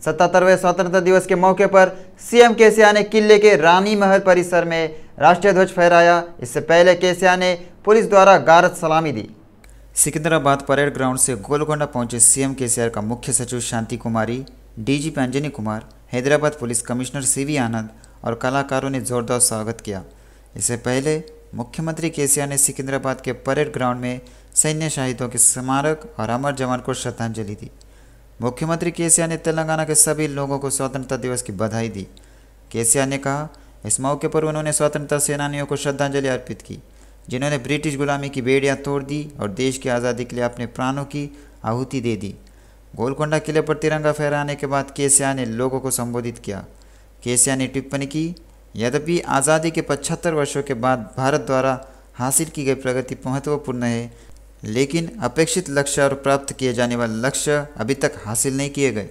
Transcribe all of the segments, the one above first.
77वें स्वतंत्रता दिवस के मौके पर सीएम केसीआर ने किले के रानी महल परिसर में राष्ट्रीय ध्वज फहराया। इससे पहले केसीआर ने पुलिस द्वारा गारद सलामी दी। सिकंदराबाद परेड ग्राउंड से गोलकोंडा पहुंचे सीएम केसीआर का मुख्य सचिव Shanti Kumari, DGP Anjani Kumar, Hyderabad police commissioner CV Anand और कलाकारों ने जोरदार स्वागत किया। इससे पहले मुख्यमंत्री केसीआर ने सिकंदराबाद के परेड ग्राउंड में सैन्य शहीदों के स्मारक और अमर जवान को श्रद्धांजलि दी। मुख्यमंत्री केसीआर ने तेलंगाना के सभी लोगों को स्वतंत्रता दिवस की बधाई दी। केसीआर ने कहा, इस मौके पर उन्होंने स्वतंत्रता सेनानियों को श्रद्धांजलि अर्पित की, जिन्होंने ब्रिटिश गुलामी की बेड़ियां तोड़ दी और देश की आज़ादी के लिए अपने प्राणों की आहुति दे दी। गोलकोंडा किले पर तिरंगा फहराने के बाद केसीआर ने लोगों को संबोधित किया। केसीआर ने टिप्पणी की, यद्यपि आज़ादी के 75 वर्षों के बाद भारत द्वारा हासिल की गई प्रगति महत्वपूर्ण है, लेकिन अपेक्षित लक्ष्य और प्राप्त किए जाने वाले लक्ष्य अभी तक हासिल नहीं किए गए।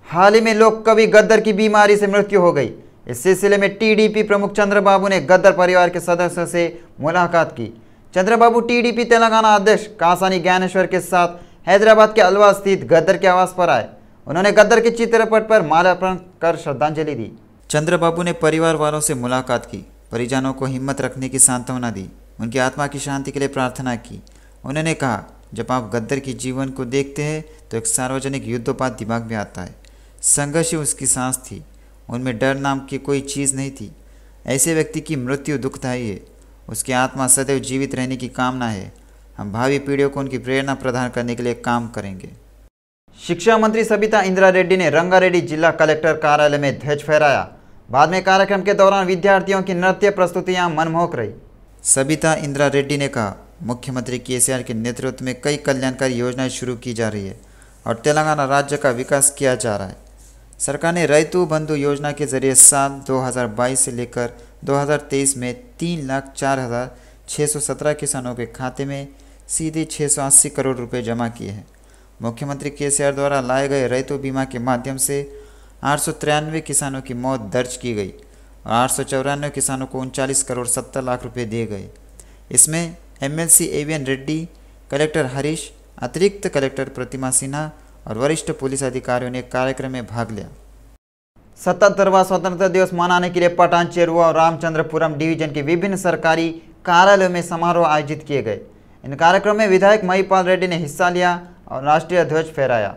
हाल ही में लोक कवि गद्दर की बीमारी से मृत्यु हो गई। इस सिलसिले में टीडीपी प्रमुख चंद्रबाबू ने गद्दर परिवार के सदस्यों से मुलाकात की। चंद्रबाबू टीडीपी तेलंगाना अध्यक्ष कासानी ज्ञानेश्वर के साथ हैदराबाद के अलवा स्थित गद्दर के आवास पर आए। उन्होंने गद्दर के चित्रपट पर माल्यार्पण कर श्रद्धांजलि दी। चंद्रबाबू ने परिवार वालों से मुलाकात की, परिजनों को हिम्मत रखने की सांत्वना दी, उनकी आत्मा की शांति के लिए प्रार्थना की। उन्होंने कहा, जब आप गद्दर के जीवन को देखते हैं तो एक सार्वजनिक युद्धोपात दिमाग में आता है। संघर्ष ही उसकी सांस थी, उनमें डर नाम की कोई चीज़ नहीं थी। ऐसे व्यक्ति की मृत्यु दुखदायी है, उसकी आत्मा सदैव जीवित रहने की कामना है। हम भावी पीढ़ियों को उनकी प्रेरणा प्रदान करने के लिए काम करेंगे। शिक्षा मंत्री सबिता इंद्रा रेड्डी ने रंगारेड्डी जिला कलेक्टर कार्यालय में ध्वज फहराया। बाद में कार्यक्रम के दौरान विद्यार्थियों की नृत्य प्रस्तुतियां मनमोहक रही। सबिता इंद्रा रेड्डी ने कहा, मुख्यमंत्री केसीआर के नेतृत्व में कई कल्याणकारी योजनाएं शुरू की जा रही है और तेलंगाना राज्य का विकास किया जा रहा है। सरकार ने रैतु बंधु योजना के जरिए साल 2022 से लेकर 2023 में 3,04,617 किसानों के खाते में सीधे 680 करोड़ रुपए जमा किए हैं। मुख्यमंत्री केसीआर द्वारा लाए गए रैतु बीमा के माध्यम से 893 किसानों की मौत दर्ज की गई और 894 किसानों को 39 करोड़ 70 लाख रुपए दिए गए। इसमें MLC AVN Reddy, collector Harish, अतिरिक्त कलेक्टर प्रतिमा सिन्हा और वरिष्ठ पुलिस अधिकारियों ने कार्यक्रम में भाग लिया। 77वां स्वतंत्रता दिवस मनाने के लिए पटान, चेरुआ और रामचंद्रपुरम डिवीजन के विभिन्न सरकारी कार्यालयों में समारोह आयोजित किए गए। इन कार्यक्रम में विधायक महिपाल रेड्डी ने हिस्सा लिया और राष्ट्रीय ध्वज फहराया।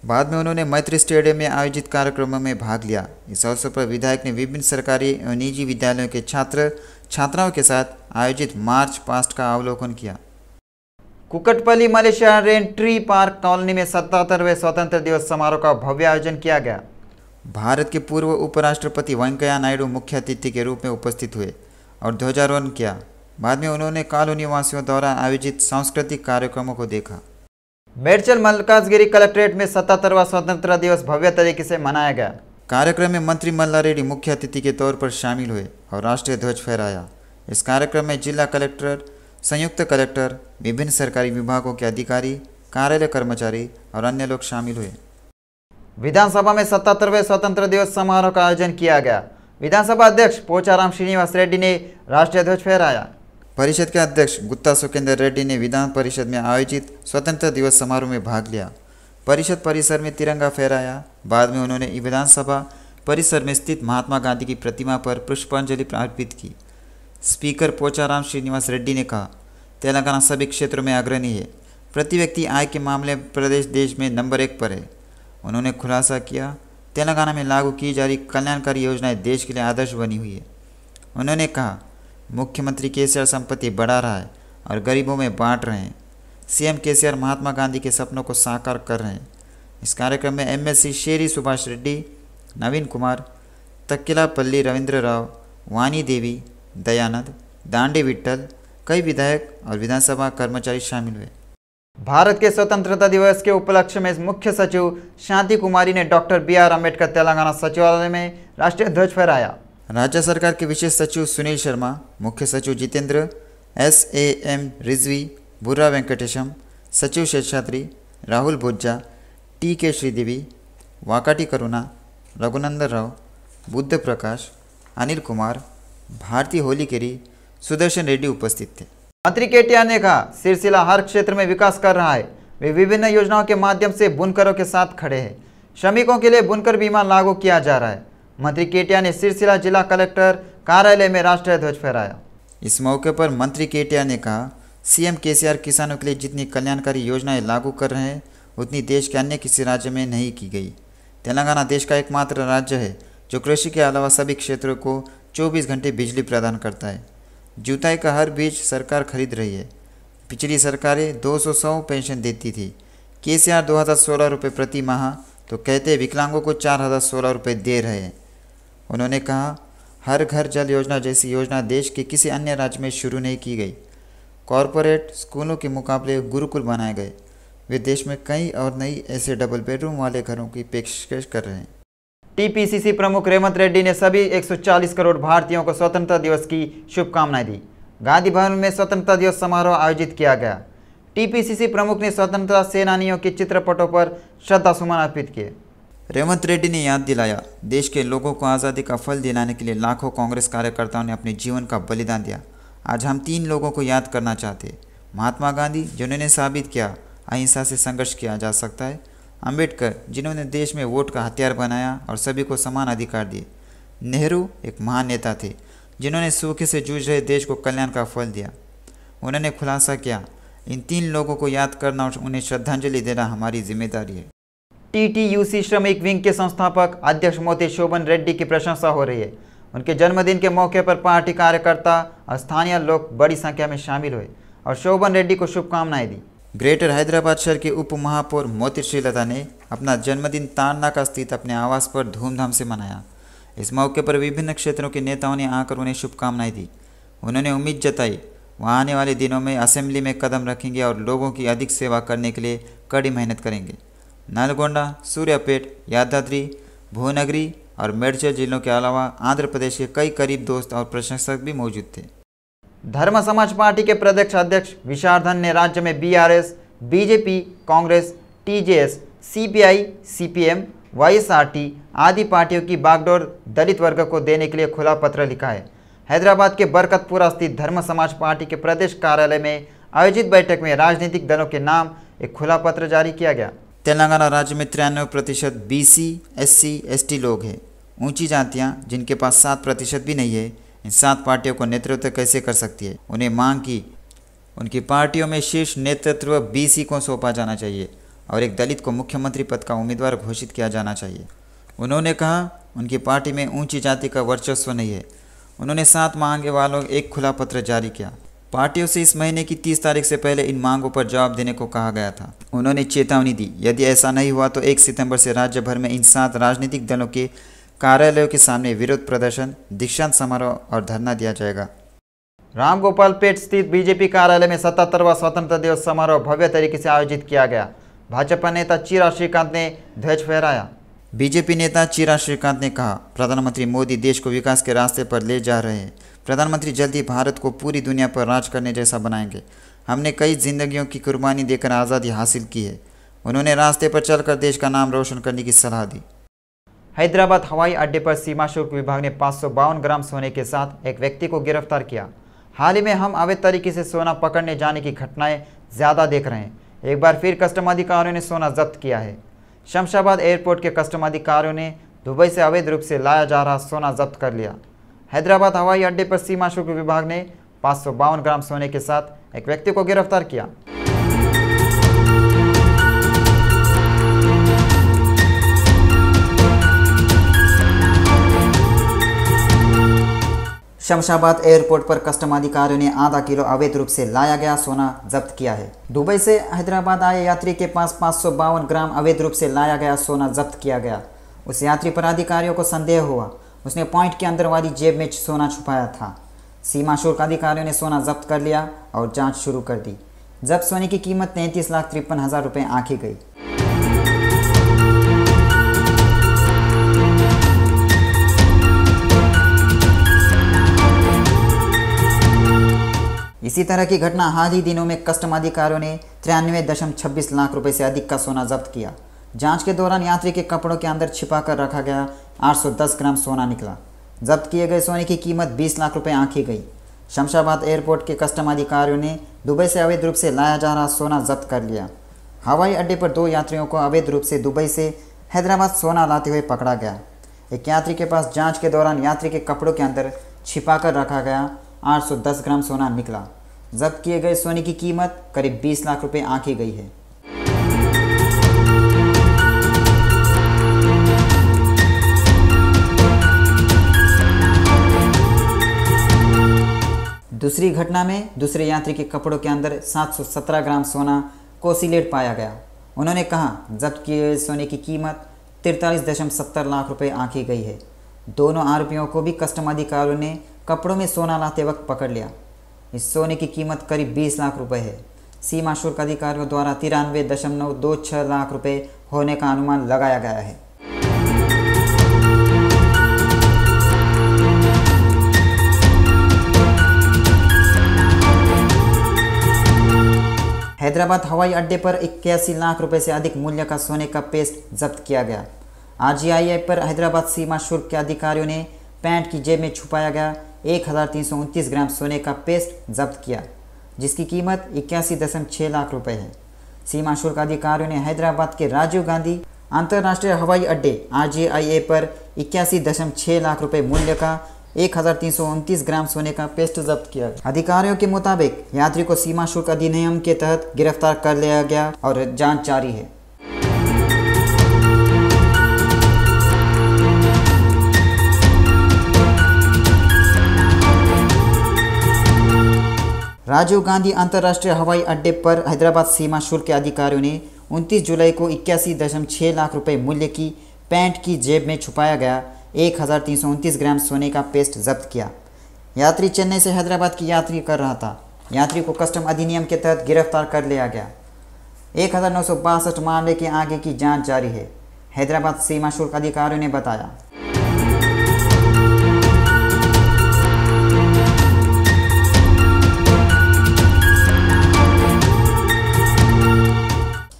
बाद में उन्होंने मैत्री स्टेडियम में आयोजित कार्यक्रमों में भाग लिया। इस अवसर पर विधायक ने विभिन्न सरकारी और निजी विद्यालयों के छात्र छात्राओं के साथ आयोजित मार्च पास्ट का अवलोकन किया। Kukatpally Malaysia rain tree park colony में 77वें स्वतंत्रता दिवस समारोह का भव्य आयोजन किया गया। भारत के पूर्व उपराष्ट्रपति वेंकैया नायडू मुख्य अतिथि के रूप में उपस्थित हुए और ध्वजारोहण किया। बाद में उन्होंने कॉलोनी वासियों द्वारा आयोजित सांस्कृतिक कार्यक्रमों को देखा। मेडचल मल्काजगिरी कलेक्ट्रेट में 77वां स्वतंत्रता दिवस भव्य तरीके से मनाया गया। कार्यक्रम में मंत्री मल्लारेड्डी मुख्य अतिथि के तौर पर शामिल हुए और राष्ट्रीय ध्वज फहराया। इस कार्यक्रम में जिला कलेक्टर, संयुक्त कलेक्टर, विभिन्न सरकारी विभागों के अधिकारी, कार्यालय कर्मचारी और अन्य लोग शामिल हुए। विधानसभा में 77वें स्वतंत्रता दिवस समारोह का आयोजन किया गया। विधानसभा अध्यक्ष पोचाराम श्रीनिवास रेड्डी ने राष्ट्रीय ध्वज फहराया। परिषद के अध्यक्ष गुत्ता सुखेंदर रेड्डी ने विधान परिषद में आयोजित स्वतंत्रता दिवस समारोह में भाग लिया। परिषद परिसर में तिरंगा फहराया। बाद में उन्होंने विधानसभा परिसर में स्थित महात्मा गांधी की प्रतिमा पर पुष्पांजलि अर्पित की। स्पीकर पोचाराम श्रीनिवास रेड्डी ने कहा, तेलंगाना सभी क्षेत्रों में अग्रणी है। प्रति व्यक्ति आय के मामले में प्रदेश देश में नंबर 1 पर है। उन्होंने खुलासा किया, तेलंगाना में लागू की जा रही कल्याणकारी योजनाएं देश के लिए आदर्श बनी हुई है। उन्होंने कहा, मुख्यमंत्री केसीआर संपत्ति बढ़ा रहा है और गरीबों में बांट रहे हैं। सीएम केसीआर महात्मा गांधी के सपनों को साकार कर रहे हैं। इस कार्यक्रम में एमएलसी शेरी सुभाष रेड्डी, नवीन कुमार, तक्किलापल्ली रविंद्र राव, वानी देवी, दयानंद, दांडी विट्ठल, कई विधायक और विधानसभा कर्मचारी शामिल हुए। भारत के स्वतंत्रता दिवस के उपलक्ष्य में मुख्य सचिव शांति कुमारी ने डॉक्टर BR अम्बेडकर तेलंगाना सचिवालय में राष्ट्रीय ध्वज फहराया। राज्य सरकार के विशेष सचिव सुनील शर्मा, मुख्य सचिव जितेंद्र, SAM रिजवी, बुर्रा वेंकटेशम, सचिव शेषाद्री, राहुल बोज्जा, TK श्रीदेवी, वाकाटी करुणा, रघुनंदन राव, बुद्ध प्रकाश, अनिल कुमार, भारती होलीकेरी, सुदर्शन रेड्डी उपस्थित थे। मंत्री केटीआर ने कहा, सिरसिला हर क्षेत्र में विकास कर रहा है। वे विभिन्न योजनाओं के माध्यम से बुनकरों के साथ खड़े हैं। श्रमिकों के लिए बुनकर बीमा लागू किया जा रहा है। मंत्री केटिया ने सिरसिला जिला कलेक्टर कार्यालय में राष्ट्रीय ध्वज फहराया। इस मौके पर मंत्री केटिया ने कहा, सीएम केसीआर किसानों के लिए जितनी कल्याणकारी योजनाएं लागू कर रहे हैं उतनी देश के अन्य किसी राज्य में नहीं की गई। तेलंगाना देश का एकमात्र राज्य है जो कृषि के अलावा सभी क्षेत्रों को 24 घंटे बिजली प्रदान करता है। जुताई का हर बीज सरकार खरीद रही है। पिछली सरकारें 200 पेंशन देती थी। केसीआर 2016 रुपये प्रति माह, तो कहते विकलांगों को 4016 रुपये दे रहे हैं। उन्होंने कहा, हर घर जल योजना जैसी योजना देश के किसी अन्य राज्य में शुरू नहीं की गई। कॉरपोरेट स्कूलों के मुकाबले गुरुकुल बनाए गए। वे देश में कई और नई ऐसे डबल बेडरूम वाले घरों की पेशकश कर रहे हैं। टीपीसीसी प्रमुख रेवंत रेड्डी ने सभी 140 करोड़ भारतीयों को स्वतंत्रता दिवस की शुभकामनाएं दी। गांधी भवन में स्वतंत्रता दिवस समारोह आयोजित किया गया। टीपीसीसी प्रमुख ने स्वतंत्रता सेनानियों के चित्रपटों पर श्रद्धासुमन अर्पित किए। रेवंत रेड्डी ने याद दिलाया, देश के लोगों को आज़ादी का फल दिलाने के लिए लाखों कांग्रेस कार्यकर्ताओं ने अपने जीवन का बलिदान दिया। आज हम 3 लोगों को याद करना चाहते हैं। महात्मा गांधी, जिन्होंने साबित किया अहिंसा से संघर्ष किया जा सकता है। अंबेडकर, जिन्होंने देश में वोट का हथियार बनाया और सभी को समान अधिकार दिए। नेहरू एक महान नेता थे जिन्होंने सूखे से जूझ रहे देश को कल्याण का फल दिया। उन्होंने खुलासा किया, इन 3 लोगों को याद करना और उन्हें श्रद्धांजलि देना हमारी जिम्मेदारी है। टीटीयूसी श्रमिक विंग के संस्थापक अध्यक्ष मोती शोभन रेड्डी की प्रशंसा हो रही है। उनके जन्मदिन के मौके पर पार्टी कार्यकर्ता और स्थानीय लोग बड़ी संख्या में शामिल हुए और शोभन रेड्डी को शुभकामनाएं दी। ग्रेटर हैदराबाद शहर के उप महापौर मोती श्रीलता ने अपना जन्मदिन तारनाका स्थित अपने आवास पर धूमधाम से मनाया। इस मौके पर विभिन्न क्षेत्रों के नेताओं ने आकर उन्हें शुभकामनाएं दी। उन्होंने उम्मीद जताई वहाँ आने वाले दिनों में असेंबली में कदम रखेंगे और लोगों की अधिक सेवा करने के लिए कड़ी मेहनत करेंगे। नलगोंडा, सूर्यापेट, यादाद्री, भुवनगिरी और मेडचल जिलों के अलावा आंध्र प्रदेश के कई करीब दोस्त और प्रशंसक भी मौजूद थे। धर्म समाज पार्टी के प्रदेश अध्यक्ष विशारधन ने राज्य में BRS, BJP, Congress, TJS, CPI, CPM, YSRT आदि पार्टियों की बागडोर दलित वर्ग को देने के लिए खुला पत्र लिखा है। हैदराबाद के बरकतपुरा स्थित धर्म समाज पार्टी के प्रदेश कार्यालय में आयोजित बैठक में राजनीतिक दलों के नाम एक खुला पत्र जारी किया गया। तेलंगाना राज्य में 93% बीसी, एससी, एसटी लोग हैं। ऊंची जातियां जिनके पास 7% भी नहीं है, इन 7 पार्टियों को नेतृत्व कैसे कर सकती है। उन्हें मांग की उनकी पार्टियों में शीर्ष नेतृत्व बीसी को सौंपा जाना चाहिए और एक दलित को मुख्यमंत्री पद का उम्मीदवार घोषित किया जाना चाहिए। उन्होंने कहा उनकी पार्टी में ऊंची जाति का वर्चस्व नहीं है। उन्होंने 7 मांगे वालों एक खुला पत्र जारी किया। पार्टियों से इस महीने की 30 तारीख से पहले इन मांगों पर जवाब देने को कहा गया था। उन्होंने चेतावनी दी, यदि ऐसा नहीं हुआ तो 1 सितंबर से राज्य भर में इन 7 राजनीतिक दलों के कार्यालयों के सामने विरोध प्रदर्शन, दीक्षांत समारोह और धरना दिया जाएगा। रामगोपालपेट स्थित बीजेपी कार्यालय में 77वां स्वतंत्रता दिवस समारोह भव्य तरीके से आयोजित किया गया। भाजपा नेता चिरा श्रीकांत ने ध्वज फहराया। बीजेपी नेता चिरा श्रीकांत ने कहा, प्रधानमंत्री मोदी देश को विकास के रास्ते पर ले जा रहे हैं। प्रधानमंत्री जल्दी भारत को पूरी दुनिया पर राज करने जैसा बनाएंगे। हमने कई जिंदगियों की कुर्बानी देकर आज़ादी हासिल की है। उन्होंने रास्ते पर चलकर देश का नाम रोशन करने की सलाह दी। हैदराबाद हवाई अड्डे पर सीमा शुल्क विभाग ने 552 ग्राम सोने के साथ एक व्यक्ति को गिरफ्तार किया। हाल ही में हम अवैध तरीके से सोना पकड़ने जाने की घटनाएं ज़्यादा देख रहे हैं। एक बार फिर कस्टम अधिकारियों ने सोना जब्त किया है। शमशाबाद एयरपोर्ट के कस्टम अधिकारियों ने दुबई से अवैध रूप से लाया जा रहा सोना जब्त कर लिया। हैदराबाद हवाई अड्डे पर सीमा शुल्क विभाग ने 552 ग्राम सोने के साथ एक व्यक्ति को गिरफ्तार किया। शमशाबाद एयरपोर्ट पर कस्टम अधिकारियों ने आधा किलो अवैध रूप से लाया गया सोना जब्त किया है। दुबई से हैदराबाद आए यात्री के पास 552 ग्राम अवैध रूप से लाया गया सोना जब्त किया गया। उस यात्री पर अधिकारियों को संदेह हुआ, उसने पॉइंट के अंदर वाली जेब में सोना छुपाया था। सीमा शुल्क अधिकारियों ने सोना जब्त कर लिया और जांच शुरू कर दी। जब्त सोने की कीमत 33,53,000 रुपये आंकी गई। इसी तरह की घटना हाल ही दिनों में कस्टम अधिकारियों ने 93.26 लाख रुपए से अधिक का सोना जब्त किया। जांच के दौरान यात्री के कपड़ों के अंदर छिपा कर रखा गया 810 ग्राम सोना निकला। जब्त किए गए सोने की कीमत 20 लाख रुपए आंकी गई। शमशाबाद एयरपोर्ट के कस्टम अधिकारियों ने दुबई से अवैध रूप से लाया जा रहा सोना जब्त कर लिया। हवाई अड्डे पर 2 यात्रियों को अवैध रूप से दुबई से हैदराबाद सोना लाते हुए पकड़ा गया। एक यात्री के पास जांच के दौरान यात्री के कपड़ों के अंदर छिपाकर रखा गया 810 ग्राम सोना निकला। जब्त किए गए सोने की कीमत करीब 20 लाख रुपए आंकी गई है। दूसरी घटना में दूसरे यात्री के कपड़ों के अंदर 717 ग्राम सोना कोसिलेट पाया गया। उन्होंने कहा जब्त किए गए सोने की कीमत 43.70 लाख रुपए आंकी गई है। दोनों आरोपियों को भी कस्टम अधिकारियों ने कपड़ों में सोना लाते वक्त पकड़ लिया। इस सोने की कीमत करीब 20 लाख रुपए है। सीमा शुल्क अधिकारियों द्वारा 93.26 लाख रुपए होने का अनुमान लगाया गया है। हैदराबाद हवाई अड्डे पर 81 लाख रुपए से अधिक मूल्य का सोने का पेस्ट जब्त किया गया। RGIA पर हैदराबाद सीमा शुल्क के अधिकारियों ने पैंट की जेब में छुपाया गया 1329 ग्राम सोने का पेस्ट जब्त किया, जिसकी कीमत 81.6 लाख रुपए है। सीमा शुल्क अधिकारियों ने हैदराबाद के राजीव गांधी अंतर्राष्ट्रीय हवाई अड्डे RGIA पर 81.6 लाख रुपए मूल्य का 1329 ग्राम सोने का पेस्ट जब्त किया। अधिकारियों के मुताबिक यात्री को सीमा शुल्क अधिनियम के तहत गिरफ्तार कर लिया गया और जांच जारी है। राजीव गांधी अंतर्राष्ट्रीय हवाई अड्डे पर हैदराबाद सीमा शुल्क के अधिकारियों ने 29 जुलाई को 81.6 लाख रुपए मूल्य की पैंट की जेब में छुपाया गया 1329 ग्राम सोने का पेस्ट जब्त किया। यात्री चेन्नई से हैदराबाद की यात्री कर रहा था। यात्री को कस्टम अधिनियम के तहत गिरफ्तार कर लिया गया। 1962 मामले के आगे की जांच जारी है, हैदराबाद सीमा शुल्क अधिकारियों ने बताया।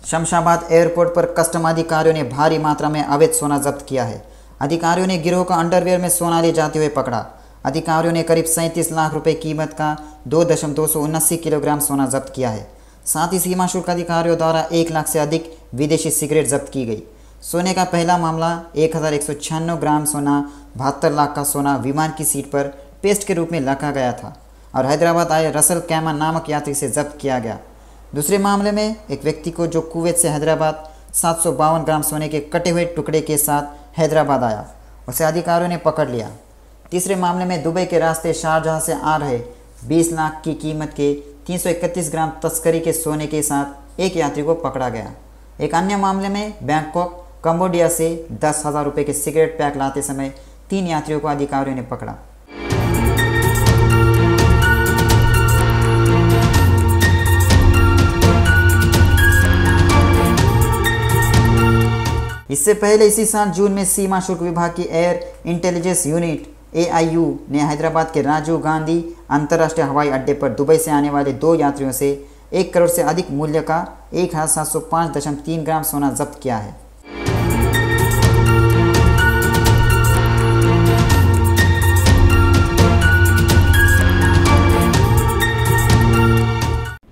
शमशाबाद एयरपोर्ट पर कस्टम अधिकारियों ने भारी मात्रा में अवैध सोना जब्त किया है। अधिकारियों ने गिरोह का अंडरवेयर में सोना ले जाते हुए पकड़ा। अधिकारियों ने करीब 37 लाख रुपए कीमत का 2.279 किलोग्राम सोना जब्त किया है। साथ ही सीमा शुल्क अधिकारियों द्वारा 1 लाख से अधिक विदेशी सिगरेट जब्त की गई। सोने का पहला मामला 1196 ग्राम सोना 72 लाख का सोना विमान की सीट पर पेस्ट के रूप में रखा गया था और हैदराबाद आए रसल कैमा नामक यात्री से जब्त किया गया। दूसरे मामले में एक व्यक्ति को जो कुवैत से हैदराबाद 752 ग्राम सोने के कटे हुए टुकड़े के साथ हैदराबाद आया, उसे अधिकारियों ने पकड़ लिया। तीसरे मामले में दुबई के रास्ते शारजाह से आ रहे 20 लाख की कीमत के 331 ग्राम तस्करी के सोने के साथ एक यात्री को पकड़ा गया। एक अन्य मामले में बैंकॉक कंबोडिया से 10,000 रुपये के सिगरेट पैक लाते समय 3 यात्रियों को अधिकारियों ने पकड़ा। इससे पहले इसी साल जून में सीमा शुल्क विभाग की एयर इंटेलिजेंस यूनिट AIU ने हैदराबाद के राजीव गांधी अंतर्राष्ट्रीय हवाई अड्डे पर दुबई से आने वाले 2 यात्रियों से 1 करोड़ से अधिक मूल्य का 1705.3 ग्राम सोना जब्त किया है।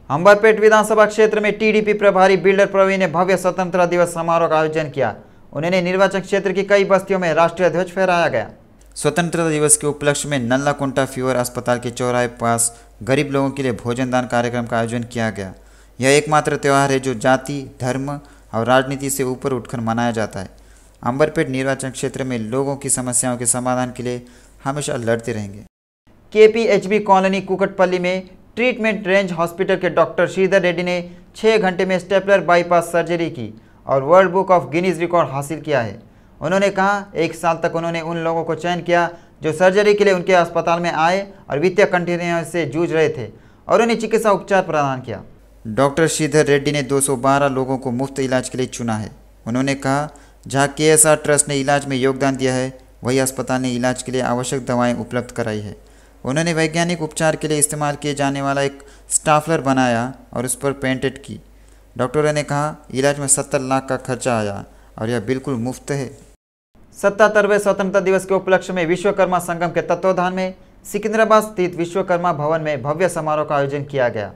अंबरपेट विधानसभा क्षेत्र में TDP प्रभारी बिल्डर प्रवीण ने भव्य स्वतंत्रता दिवस समारोह का आयोजन किया। उन्होंने निर्वाचन क्षेत्र की कई बस्तियों में राष्ट्रीय ध्वज फहराया गया। स्वतंत्रता दिवस के उपलक्ष्य में नल्लाकुंटा फीवर अस्पताल के चौराहे पास गरीब लोगों के लिए भोजन दान कार्यक्रम का आयोजन किया गया। यह एकमात्र त्यौहार है जो जाति, धर्म और राजनीति से ऊपर उठकर मनाया जाता है। अंबरपेट निर्वाचन क्षेत्र में लोगों की समस्याओं के समाधान के लिए हमेशा लड़ते रहेंगे। KPHB कॉलोनी कुकटपल्ली में ट्रीटमेंट रेंज हॉस्पिटल के डॉक्टर श्रीधर रेड्डी ने 6 घंटे में स्टेपलर बाईपास सर्जरी की और world book of Guinness record हासिल किया है। उन्होंने कहा 1 साल तक उन्होंने उन लोगों को चयन किया जो सर्जरी के लिए उनके अस्पताल में आए और वित्तीय कठिनाइयों से जूझ रहे थे और उन्हें चिकित्सा उपचार प्रदान किया। डॉक्टर श्रीधर रेड्डी ने 212 लोगों को मुफ्त इलाज के लिए चुना है। उन्होंने कहा जहां KSR ट्रस्ट ने इलाज में योगदान दिया है, वही अस्पताल ने इलाज के लिए आवश्यक दवाएं उपलब्ध कराई है। उन्होंने वैज्ञानिक उपचार के लिए इस्तेमाल किए जाने वाला एक स्टाफलर बनाया और उस पर पेटेंट की। डॉक्टरों ने कहा इलाज में 70 लाख का खर्चा आया और यह बिल्कुल मुफ्त है। 77वें स्वतंत्रता दिवस के उपलक्ष्य में विश्वकर्मा संगम के तत्वावधान में सिकंदराबाद स्थित विश्वकर्मा भवन में भव्य समारोह का आयोजन किया गया।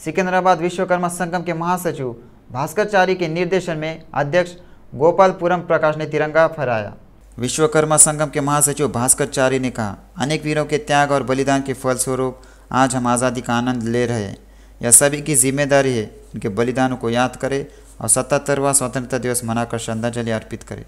सिकंदराबाद विश्वकर्मा संगम के महासचिव भास्करचारी के निर्देशन में अध्यक्ष गोपालपुरम प्रकाश ने तिरंगा फहराया। विश्वकर्मा संगम के महासचिव भास्कर चारी ने कहा, अनेक वीरों के त्याग और बलिदान के फलस्वरूप आज हम आज़ादी का आनंद ले रहे हैं। यह सभी की जिम्मेदारी है उनके बलिदानों को याद करें और 77वां स्वतंत्रता दिवस मनाकर श्रद्धांजलि अर्पित करें।